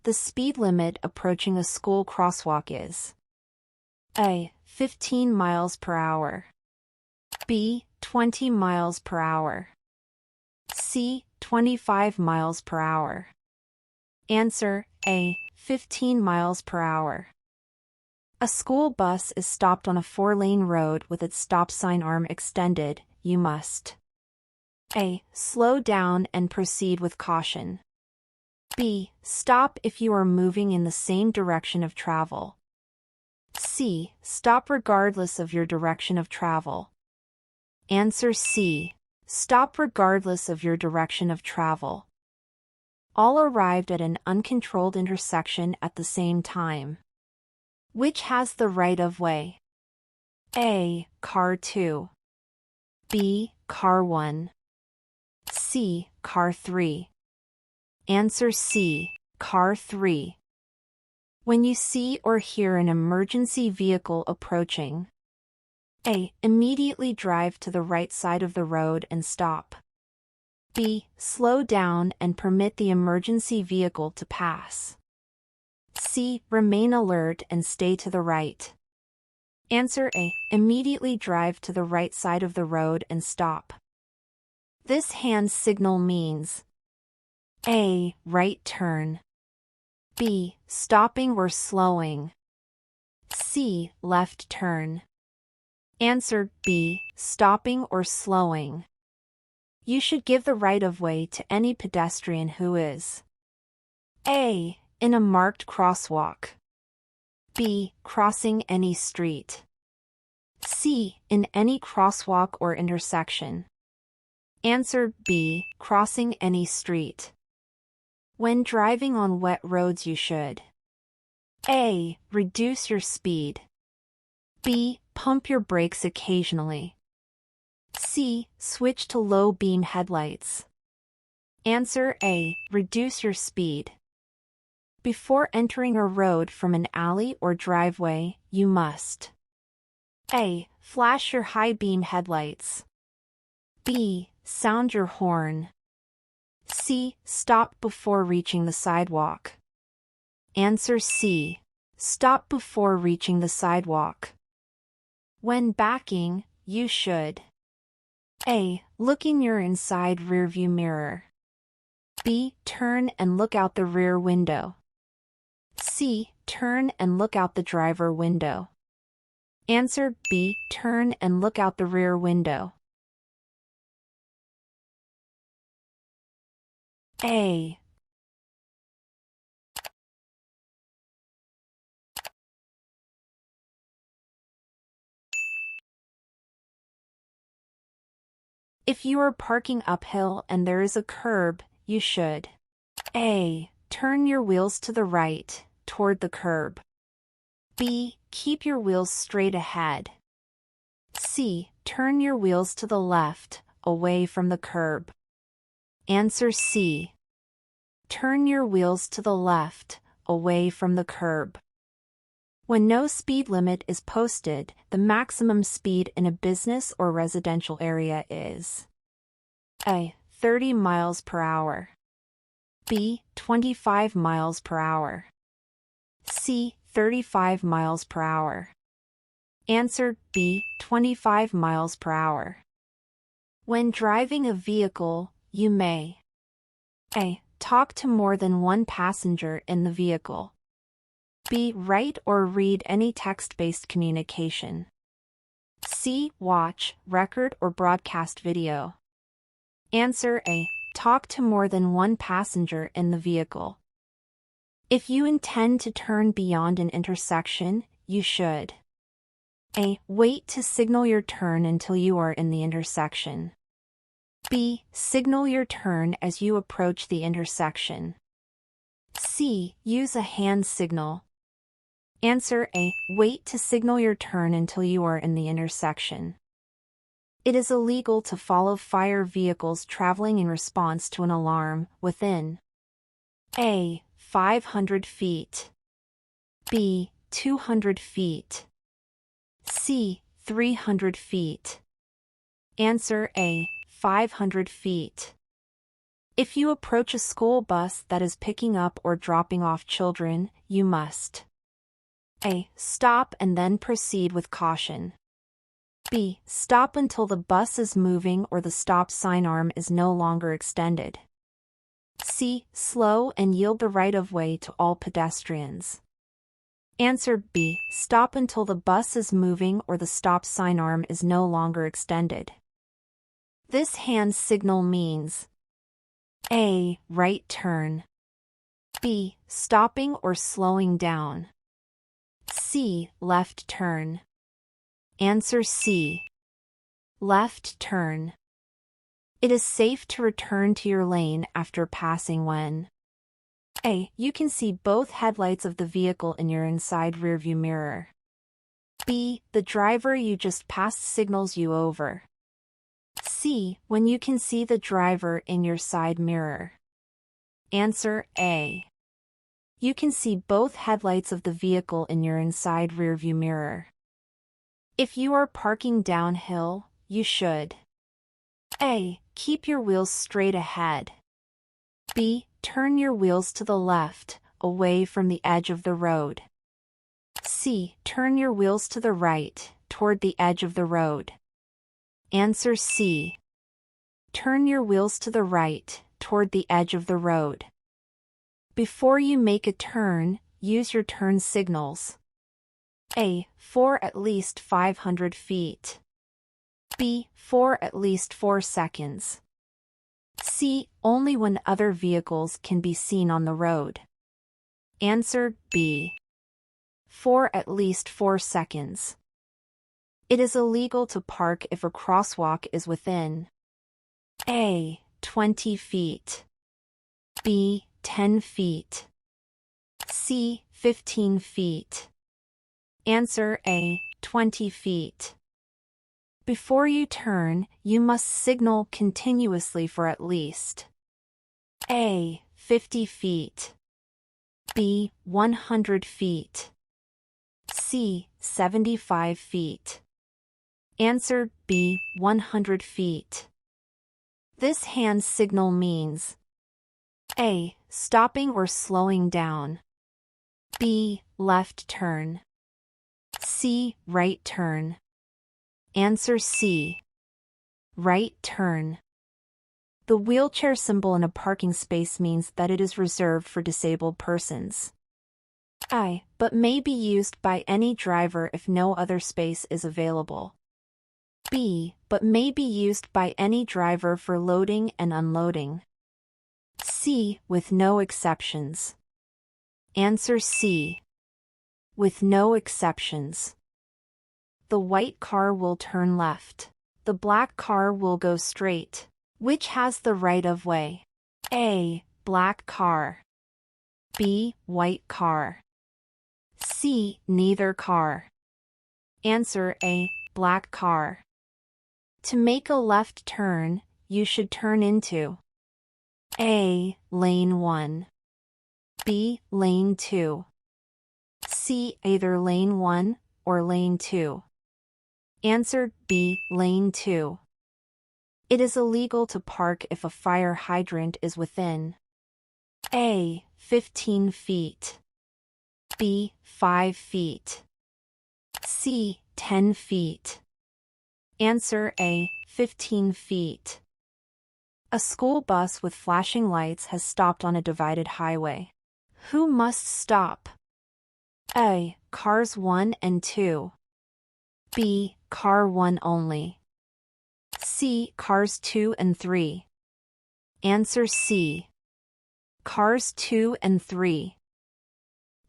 The speed limit approaching a school crosswalk is A. 15 miles per hour. B. 20 miles per hour. C. 25 miles per hour. Answer A. 15 miles per hour. A school bus is stopped on a 4-lane road with its stop sign arm extended. You must A. Slow down and proceed with caution. B. Stop if you are moving in the same direction of travel. C. Stop regardless of your direction of travel. Answer C. Stop regardless of your direction of travel. All arrived at an uncontrolled intersection at the same time. Which has the right of way? A. Car 2. B. Car 1. C. Car 3. Answer C. Car 3. When you see or hear an emergency vehicle approaching, A. Immediately drive to the right side of the road and stop. B. Slow down and permit the emergency vehicle to pass. C. Remain alert and stay to the right. Answer A. Immediately drive to the right side of the road and stop. This hand signal means A. Right turn. B. Stopping or slowing. C. Left turn. Answer B. Stopping or slowing. You should give the right of way to any pedestrian who is A. In a marked crosswalk. B. Crossing any street. C. In any crosswalk or intersection. Answer B. Crossing any street. When driving on wet roads you should A. Reduce your speed. B. Pump your brakes occasionally. C. Switch to low beam headlights. Answer A. Reduce your speed. Before entering a road from an alley or driveway, you must A. Flash your high beam headlights. B. Sound your horn. C. Stop before reaching the sidewalk. Answer C. Stop before reaching the sidewalk. When backing, you should A. Look in your inside rearview mirror. B. Turn and look out the rear window. C. Turn and look out the driver window. Answer B. Turn and look out the rear window. A. If you are parking uphill and there is a curb, you should A. Turn your wheels to the right, toward the curb. B. Keep your wheels straight ahead. C. Turn your wheels to the left, away from the curb. Answer C. Turn your wheels to the left, away from the curb. When no speed limit is posted, the maximum speed in a business or residential area is A. 30 miles per hour. B. 25 miles per hour. C. 35 miles per hour. Answer B. 25 miles per hour. When driving a vehicle, you may A. Talk to more than one passenger in the vehicle. B. Write or read any text-based communication. C. Watch, record or broadcast video. Answer A. Talk to more than one passenger in the vehicle. If you intend to turn beyond an intersection, you should A. Wait to signal your turn until you are in the intersection. B. Signal your turn as you approach the intersection. C. Use a hand signal. Answer A. Wait to signal your turn until you are in the intersection. It is illegal to follow fire vehicles traveling in response to an alarm within A. 500 feet. B. 200 feet. C. 300 feet. Answer A. 500 feet. If you approach a school bus that is picking up or dropping off children, you must A. Stop and then proceed with caution. B. Stop until the bus is moving or the stop sign arm is no longer extended. C. Slow and yield the right-of-way to all pedestrians. Answer B. Stop until the bus is moving or the stop sign arm is no longer extended. This hand signal means A. Right turn. B. Stopping or slowing down. C. Left turn. Answer C. Left turn. It is safe to return to your lane after passing when A. You can see both headlights of the vehicle in your inside rearview mirror. B. The driver you just passed signals you over. C. When you can see the driver in your side mirror. Answer A. You can see both headlights of the vehicle in your inside rearview mirror. If you are parking downhill, you should A. Keep your wheels straight ahead. B. Turn your wheels to the left, away from the edge of the road. C. Turn your wheels to the right, toward the edge of the road. Answer C. Turn your wheels to the right, toward the edge of the road. Before you make a turn, use your turn signals. A. For at least 500 feet. B. For at least 4 seconds. C. Only when other vehicles can be seen on the road. Answer B. For at least 4 seconds. It is illegal to park if a crosswalk is within A. 20 feet. B. 10 feet. C. 15 feet. Answer A. 20 feet. Before you turn, you must signal continuously for at least A. 50 feet. B. 100 feet. C. 75 feet. Answer B. 100 feet. This hand signal means A. Stopping or slowing down. B. Left turn. C. Right turn. Answer C. Right turn. The wheelchair symbol in a parking space means that it is reserved for disabled persons. I. But may be used by any driver if no other space is available. B. But may be used by any driver for loading and unloading. C. With no exceptions. Answer C. With no exceptions. The white car will turn left. The black car will go straight. Which has the right of way? A. Black car. B. White car. C. Neither car. Answer A. Black car. To make a left turn, you should turn into A. Lane 1. B. Lane 2. C. Either lane 1 or lane 2. Answer B. Lane 2. It is illegal to park if a fire hydrant is within A. 15 feet. B. 5 feet. C. 10 feet. Answer A. 15 feet. A school bus with flashing lights has stopped on a divided highway. Who must stop? A. Cars 1 and 2. B. Car 1 only. C. Cars 2 and 3. Answer C. Cars 2 and 3.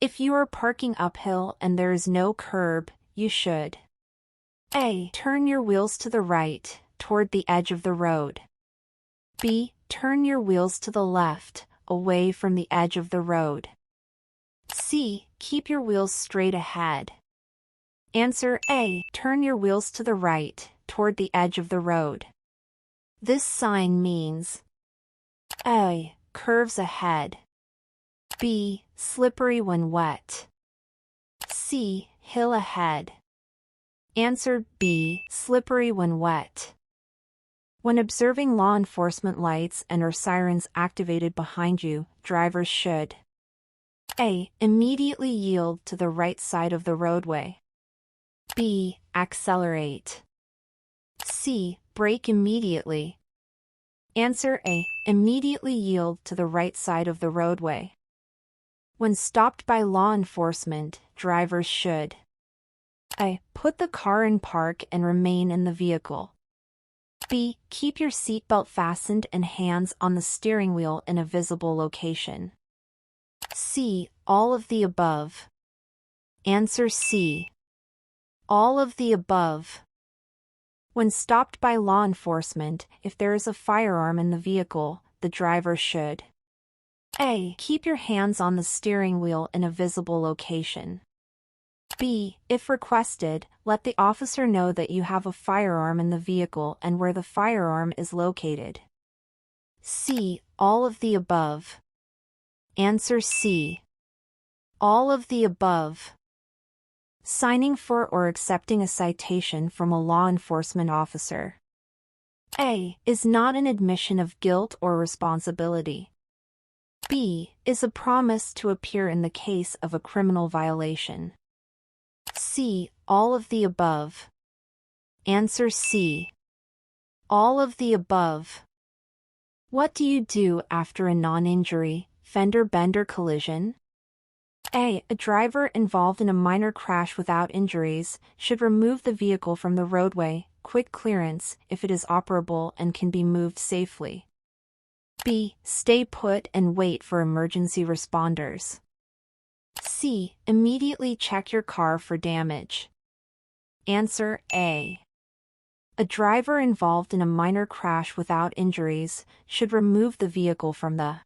If you are parking uphill and there is no curb, you should A. Turn your wheels to the right, toward the edge of the road. B. Turn your wheels to the left, away from the edge of the road. C. Keep your wheels straight ahead. Answer A. Turn your wheels to the right, toward the edge of the road. This sign means A. Curves ahead. B. Slippery when wet. C. Hill ahead. Answer B. Slippery when wet. When observing law enforcement lights and or sirens activated behind you, drivers should A. Immediately yield to the right side of the roadway. B. Accelerate. C. Brake immediately. Answer A. Immediately yield to the right side of the roadway. When stopped by law enforcement, drivers should A. Put the car in park and remain in the vehicle. B. Keep your seatbelt fastened and hands on the steering wheel in a visible location. C. All of the above. Answer C. All of the above. When stopped by law enforcement, if there is a firearm in the vehicle, the driver should A. Keep your hands on the steering wheel in a visible location. B. If requested, let the officer know that you have a firearm in the vehicle and where the firearm is located. C. All of the above. Answer C. All of the above. Signing for or accepting a citation from a law enforcement officer. A. Is not an admission of guilt or responsibility. B. Is a promise to appear in the case of a criminal violation. C. All of the above. Answer C. All of the above. What do you do after a non-injury, fender-bender collision? A. A driver involved in a minor crash without injuries should remove the vehicle from the roadway, quick clearance, if it is operable and can be moved safely. B. Stay put and wait for emergency responders. C. Immediately check your car for damage. Answer A. A driver involved in a minor crash without injuries should remove the vehicle from the